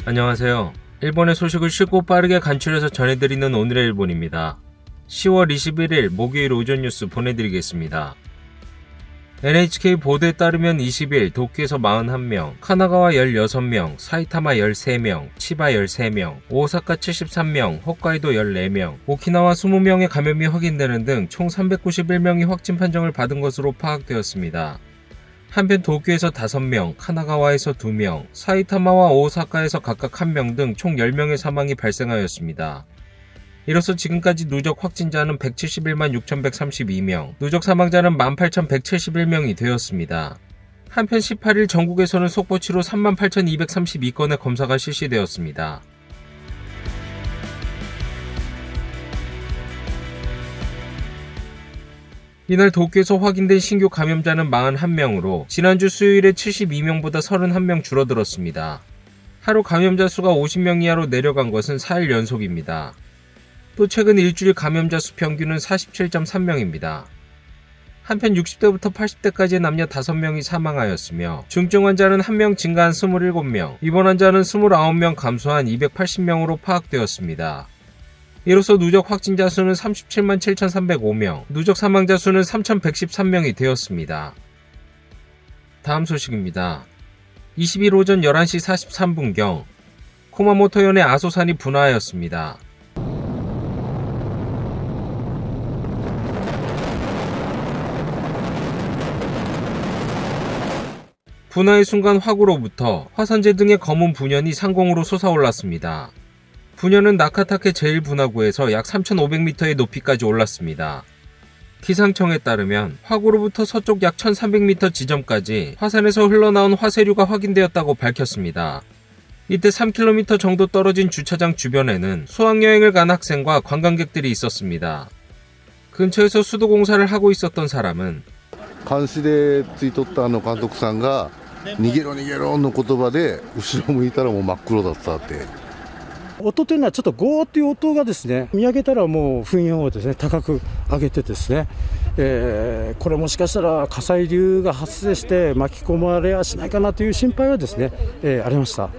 안녕하세요. 일본의 소식을 쉽고 빠르게 간추려서 전해드리는 오늘의 일본입니다. 10월 21일 목요일 오전 뉴스 보내드리겠습니다. NHK 보도에 따르면 20일 도쿄에서 41명, 카나가와 16명, 사이타마 13명, 치바 13명, 오사카 73명, 홋카이도 14명, 오키나와 20명의 감염이 확인되는 등 총 391명이 확진 판정을 받은 것으로 파악되었습니다. 한편 도쿄에서 5명, 카나가와에서 2명, 사이타마와 오사카에서 각각 1명 등 총 10명의 사망이 발생하였습니다. 이로써 지금까지 누적 확진자는 171만 6,132명, 누적 사망자는 18,171명이 되었습니다. 한편 18일 전국에서는 속보치로 38,232건의 검사가 실시되었습니다. 이날 도쿄에서 확인된 신규 감염자는 41명으로 지난주 수요일에 72명보다 31명 줄어들었습니다. 하루 감염자 수가 50명 이하로 내려간 것은 4일 연속입니다. 또 최근 일주일 감염자 수 평균은 47.3명입니다. 한편 60대부터 80대까지의 남녀 5명이 사망하였으며 중증 환자는 1명 증가한 27명, 입원 환자는 29명 감소한 280명으로 파악되었습니다. 이로써 누적 확진자 수는 37만 7,305명, 누적 사망자 수는 3,113명이 되었습니다. 다음 소식입니다. 20일 오전 11시 43분경 쿠마모토현의 아소산이 분화하였습니다. 분화의 순간 화구로부터 화산재 등의 검은 분연이 상공으로 솟아올랐습니다. 분연은 나카타케 제1분화구에서 약 3,500m의 높이까지 올랐습니다. 기상청에 따르면 화구로부터 서쪽 약 1,300m 지점까지 화산에서 흘러나온 화쇄류가 확인되었다고 밝혔습니다. 이때 3km 정도 떨어진 주차장 주변에는 수학여행을 간 학생과 관광객들이 있었습니다. 근처에서 수도공사를 하고 있었던 사람은 監視でついとった監督さんが逃げろ逃げろの言葉で後ろ向いたらもう真っ黒だったって。音というのはちょっとゴーという音がですね、見上げたらもう噴煙をですね高く上げてですね、これもしかしたら火砕流が発生して巻き込まれはしないかなという心配はですね、ありました。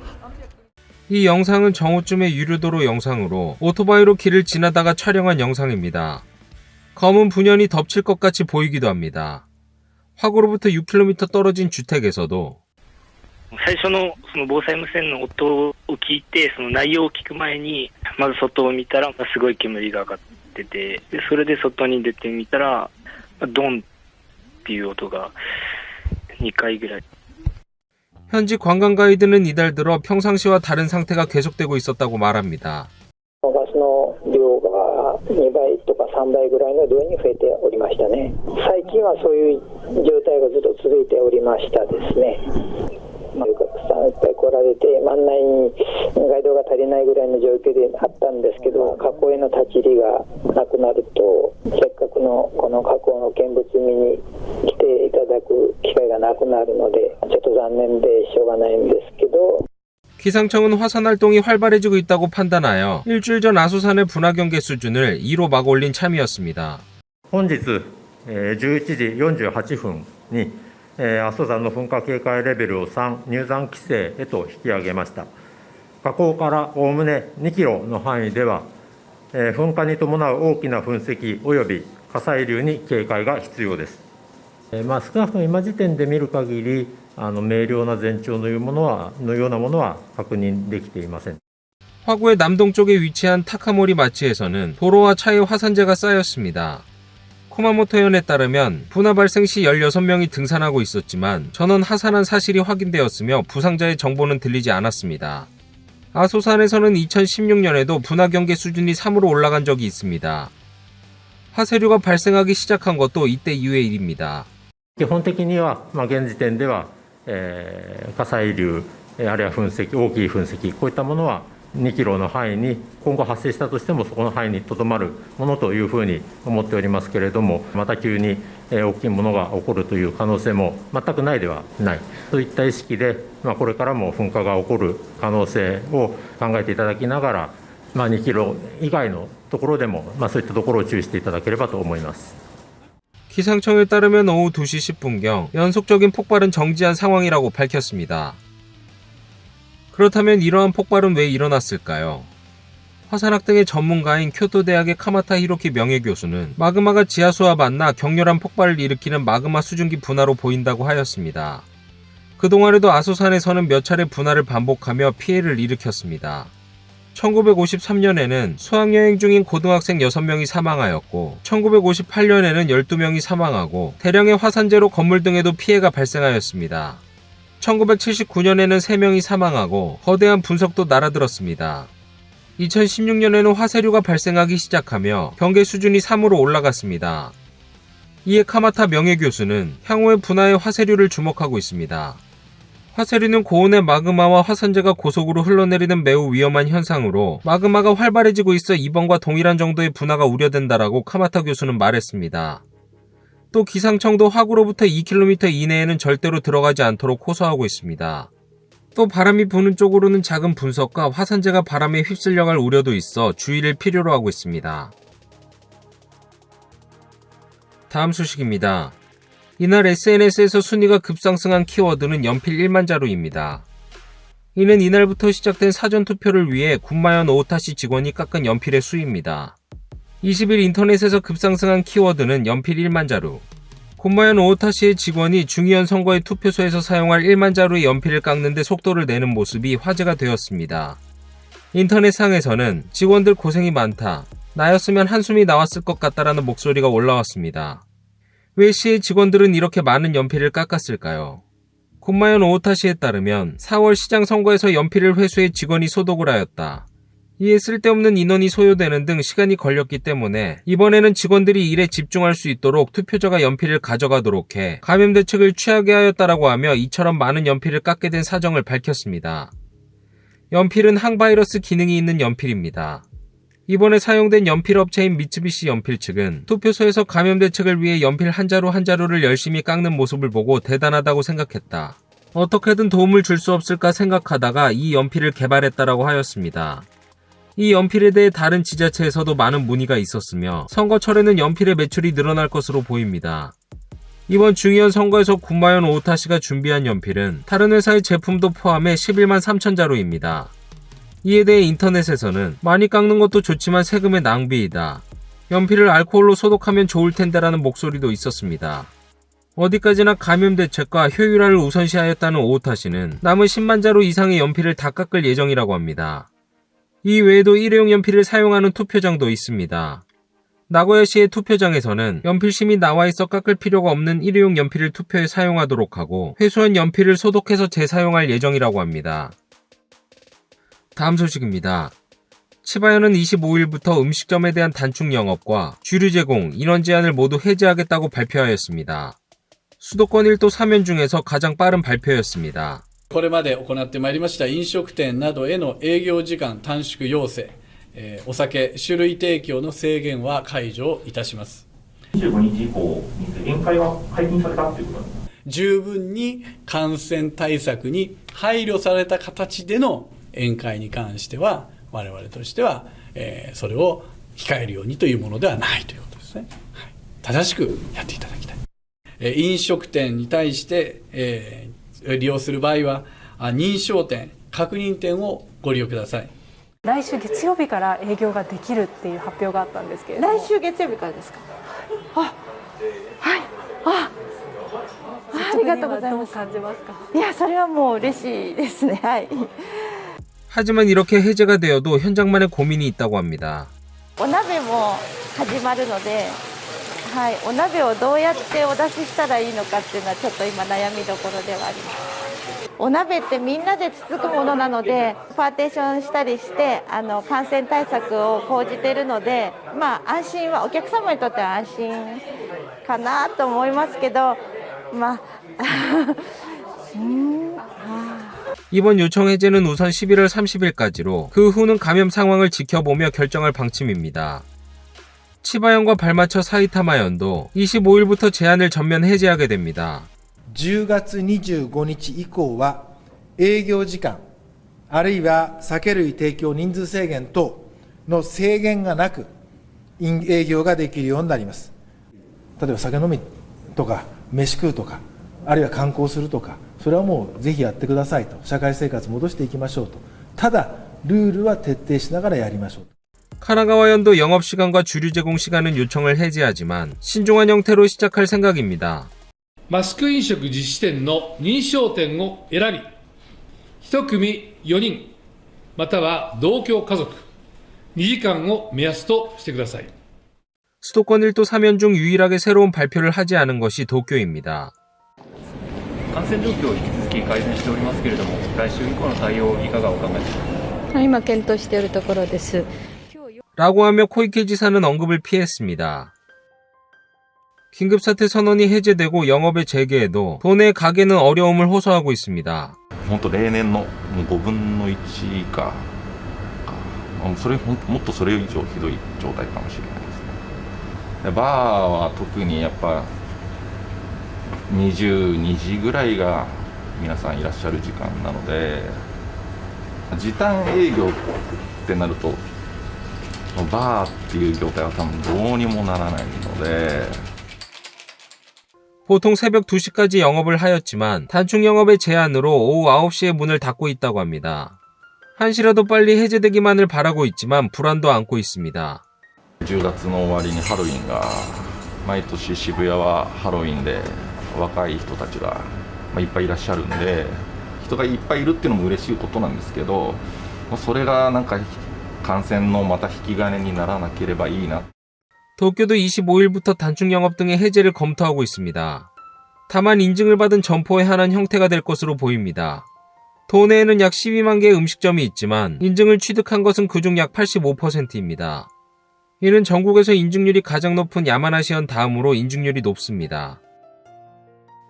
이 영상은 정오쯤의 유료도로 영상으로 오토바이로 길을 지나다가 촬영한 영상입니다. 검은 분연이 덮칠 것 같이 보이기도 합니다. 화구로부터 6km 떨어진 주택에서도 最初のその防災無線の音を聞いて、その内容を聞く前に、まず外を見たら、すごい煙が上がってて、でそれで外に出てみたら、ドンっていう音が2回ぐらい。 현지 관광 가이드는 이달 들어 평상시와 다른 상태가 계속되고 있었다고 말합니다. ガスの量が2倍とか3倍ぐらいの量に増えておりましたね。最近はそういう状態がずっと続いておりましたですね。お客さんいっぱい来られて、案内にガイドが足りないぐらいの状況であったんですけど、河口への立ち入りがなくなると、せっかくのこの河口の見物見に来ていただく機会がなくなるので、ちょっと残念でしょうがないんですけど。 기상청은 화산 활동이 활발해지고 있다고 판단하여 일주일 전 아소산의 분화 경계 수준을 2로 막 올린 참이었습니다. 本日11時48分に阿蘇山の噴火警戒レベルを3、入山規制へと引き上げました。火口からおおむね2キロの範囲では噴火に伴う大きな噴石及び火砕流に警戒が必要です。少なくとも今時点で見る限り明瞭な前兆のようなものは確認できていません。 화구의 남동쪽에 위치한 타카모리 마치에서는 도로와 차에 화산재가 쌓였습니다. 쿠마모토현에 따르면 분화 발생 시 16명이 등산하고 있었지만 전원 하산한 사실이 확인되었으며 부상자의 정보는 들리지 않았습니다. 아소산에서는 2016년에도 분화 경계 수준이 3으로 올라간 적이 있습니다. 화쇄류가 발생하기 시작한 것도 이때 이후의 일입니다. 基本的には、現時点では、火砕流、あるいは噴石、大きい噴石、こういったものは2キロの範囲に今後発生したとしてもそこの範囲にとどまるものというふうに思っておりますけれども、また急に大きいものが起こるという可能性も全くないではないといった意識で、これからも噴火が起こる可能性を考えていただきながら、2キロ以外のところでも、そういったところを注意していただければと思います。 기상청에 따르면 오후 2시 10분경 연속적인 폭발은 정지한 상황이라고 밝혔습니다. 그렇다면 이러한 폭발은 왜 일어났을까요? 화산학 등의 전문가인 교토대학의 카마타 히로키 명예교수는 마그마가 지하수와 만나 격렬한 폭발을 일으키는 마그마 수증기 분화로 보인다고 하였습니다. 그동안에도 아소산에서는 몇 차례 분화를 반복하며 피해를 일으켰습니다. 1953년에는 수학여행 중인 고등학생 6명이 사망하였고 1958년에는 12명이 사망하고 대량의 화산재로 건물 등에도 피해가 발생하였습니다. 1979년에는 3명이 사망하고 거대한 분석도 날아들었습니다. 2016년에는 화쇄류가 발생하기 시작하며 경계 수준이 3으로 올라갔습니다. 이에 카마타 명예교수는 향후의 분화의 화쇄류를 주목하고 있습니다. 화쇄류는 고온의 마그마와 화산재가 고속으로 흘러내리는 매우 위험한 현상으로 마그마가 활발해지고 있어 이번과 동일한 정도의 분화가 우려된다라고 카마타 교수는 말했습니다. 또 기상청도 화구로부터 2km 이내에는 절대로 들어가지 않도록 호소하고 있습니다. 또 바람이 부는 쪽으로는 작은 분석과 화산재가 바람에 휩쓸려갈 우려도 있어 주의를 필요로 하고 있습니다. 다음 소식입니다. 이날 SNS에서 순위가 급상승한 키워드는 연필 1만 자루입니다. 이는 이날부터 시작된 사전투표를 위해 군마현 오타시 직원이 깎은 연필의 수입니다. 20일 인터넷에서 급상승한 키워드는 연필 1만 자루. 군마현 오타시의 직원이 중의원 선거의 투표소에서 사용할 1만 자루의 연필을 깎는 데 속도를 내는 모습이 화제가 되었습니다. 인터넷상에서는 직원들 고생이 많다. 나였으면 한숨이 나왔을 것 같다라는 목소리가 올라왔습니다. 왜 시의 직원들은 이렇게 많은 연필을 깎았을까요? 군마현 오타시에 따르면 4월 시장 선거에서 연필을 회수해 직원이 소독을 하였다. 이에 쓸데없는 인원이 소요되는 등 시간이 걸렸기 때문에 이번에는 직원들이 일에 집중할 수 있도록 투표자가 연필을 가져가도록 해 감염 대책을 취하게 하였다라고 하며 이처럼 많은 연필을 깎게 된 사정을 밝혔습니다. 연필은 항바이러스 기능이 있는 연필입니다. 이번에 사용된 연필 업체인 미츠비시 연필 측은 투표소에서 감염 대책을 위해 연필 한 자루 한 자루를 열심히 깎는 모습을 보고 대단하다고 생각했다. 어떻게든 도움을 줄 수 없을까 생각하다가 이 연필을 개발했다라고 하였습니다. 이 연필에 대해 다른 지자체에서도 많은 문의가 있었으며 선거철에는 연필의 매출이 늘어날 것으로 보입니다. 이번 중의원 선거에서 군마현 오타시가 준비한 연필은 다른 회사의 제품도 포함해 11만 3천 자루입니다. 이에 대해 인터넷에서는 많이 깎는 것도 좋지만 세금의 낭비이다. 연필을 알코올로 소독하면 좋을 텐데라는 목소리도 있었습니다. 어디까지나 감염 대책과 효율화를 우선시하였다는 오타시는 남은 10만 자루 이상의 연필을 다 깎을 예정이라고 합니다. 이 외에도 일회용 연필을 사용하는 투표장도 있습니다. 나고야시의 투표장에서는 연필심이 나와 있어 깎을 필요가 없는 일회용 연필을 투표에 사용하도록 하고 회수한 연필을 소독해서 재사용할 예정이라고 합니다. 다음 소식입니다. 치바현은 25일부터 음식점에 대한 단축 영업과 주류 제공, 인원 제한을 모두 해제하겠다고 발표하였습니다. 수도권 1도 3현 중에서 가장 빠른 발표였습니다. これまで行ってまいりました飲食店などへの営業時間短縮要請、お酒、酒類提供の制限は解除いたします。25日以降に宴会は解禁されたということですか？十分に感染対策に配慮された形での宴会に関しては我々としては、それを控えるようにというものではないということですね。はい、正しくやっていただきたい。飲食店に対して、利用する場合は認証店、確認店をご利用ください。来週月曜日から営業ができるっていう発表があったんですけれども、来週月曜日からですか？あ、はい、ありがとうございます。どう感じますか？いや、それはもう嬉しいですね。はい。 하지만 이렇게 해제가 되어도 현장만의 고민이 있다고 합니다. お鍋も始まるので、はい、お鍋をどうやってお出ししたらいいのかっていうのはちょっと今悩みどころではあります。お鍋ってみんなでつつくものなので、パーテーションしたりして感染対策を講じているので、まあ安心はお客様にとっては安心かなと思いますけど、まあ이번 요청 해제는 우선 11월 30일까지로 그 후는 감염 상황을 지켜보며 결정할 방침입니다. 치바현과 발맞춰 사이타마현도 25일부터 제한을 전면 해제하게 됩니다. 10月25日以降は営業時間あるいは酒類提供人数制限等の制限がなく営業ができるようになります。例えば酒飲みとか飯食うとかあるいは観光するとか、それはもうぜひやってくださいと、社会生活戻していきましょうと、ただルールは徹底しながらやりましょう。 카나가와현도 영업시간과 주류 제공 시간은 요청을 해제하지만 신중한 형태로 시작할 생각입니다. マスク飲食実施店の認証店を選び、1組4人、または同居家族、2時間を目安としてください。 수도권 1도 3연 중 유일하게 새로운 발표를 하지 않은 것이 도쿄입니다. 感染状況を引き続き改善しておりますけれども、来週以降の対応いかがお考えですか。今検討しているところです。 라고 하며 코이케 지사는 언급을 피했습니다. 긴급사태 선언이 해제되고 영업의 재개에도 도내 가게는 어려움을 호소하고 있습니다. 本当例年の5分の1以下か、それもっとそれ以上ひどい状態かもしれないですね。バーは特にやっぱ22時ぐらいが皆さんいらっしゃる時間なので、時短営業ってなるとバーっていう業態は多分どうにもならないので 보통 새벽 2시까지 영업을 하였지만 단축 영업의 제한으로 오후 9시에 문을 닫고 있다고 합니다. 한시라도 빨리 해제되기만을 바라고 있지만 불안도 안고 있습니다. 10月の終わりにハロウィンが毎年渋谷はハロウィンで若い人たちがいっぱいいらっしゃるんで、人がいっぱいいるっていうのも嬉しいことなんですけど、それがなんか 感染のまた引き金にならなければいいな. 도쿄도 25일부터 단축 영업 등의 해제를 검토하고 있습니다. 다만 인증을 받은 점포에 한한 형태가 될 것으로 보입니다. 도내에는 약 12만 개의 음식점이 있지만 인증을 취득한 것은 그중 약 85%입니다. 이는 전국에서 인증률이 가장 높은 야마나시현 다음으로 인증률이 높습니다.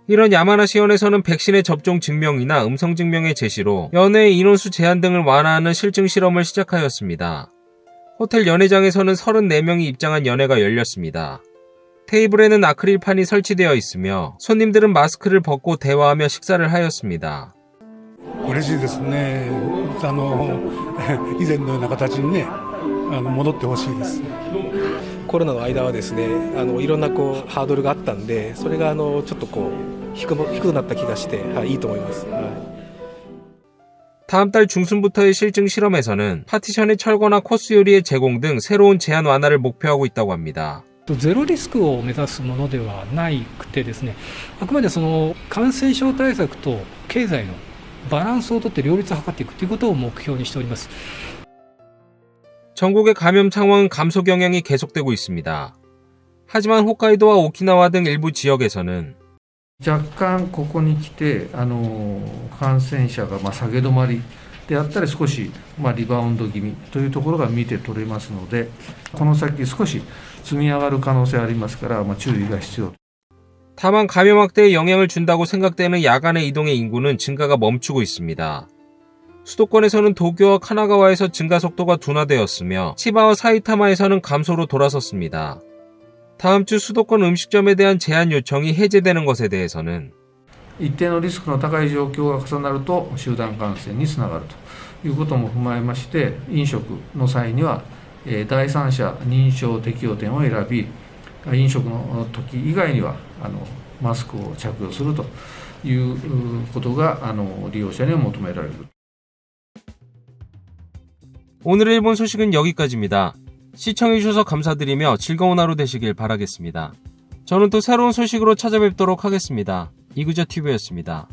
이런 야마나시현에서는 백신의 접종 증명이나 음성 증명의 제시로 연회의 인원수 제한 등을 완화하는 실증 실험을 시작하였습니다. 호텔 연회장에서는 34명이 입장한 연회가 열렸습니다. 테이블에는 아크릴판이 설치되어 있으며 손님들은 마스크를 벗고 대화하며 식사를 하였습니다. 嬉しいですね。以前のような形にね、戻ってほしいです。コロナの間はですね、いろんなハードルがあったんで、それがちょっと低くなった気がして、いいと思います。 다음 달 중순부터의 실증 실험에서는 파티션의 철거나 코스 요리의 제공 등 새로운 제한 완화를 목표하고 있다고 합니다. ゼロリスクを目指すものではないくてですね、あくまでその感染症対策と経済のバランスをとって両立を図っていくということを目標にしております。 전국의 감염 상황은 감소 경향이 계속되고 있습니다. 하지만 홋카이도와 오키나와 등 일부 지역에서는 若干ここに来て感染者が下げ止まりであったり少しリバウンド気味というところが見て取れますので、この先少し積み上がる可能性ありますから注意が必要。 다만 감염 확대에 영향을 준다고 생각되는 야간의 이동의 인구는 증가가 멈추고 있습니다. 수도권에서는 도쿄와 카나가와에서 증가 속도가 둔화되었으며 치바와 사이타마에서는 감소로 돌아섰습니다. 다음 주 수도권 음식점에 대한 제한 요청이 해제되는 것에 대해서는 一定のリスクの高い状況が重なると集団感染につながるということも踏まえまして、飲食の際には第三者認証適用店を選び、飲食の時以外にはマスクを着用するということが利用者には求められる. 오늘의 일본 소식은 여기까지입니다. 시청해주셔서 감사드리며 즐거운 하루 되시길 바라겠습니다. 저는 또 새로운 소식으로 찾아뵙도록 하겠습니다. 이그저TV였습니다.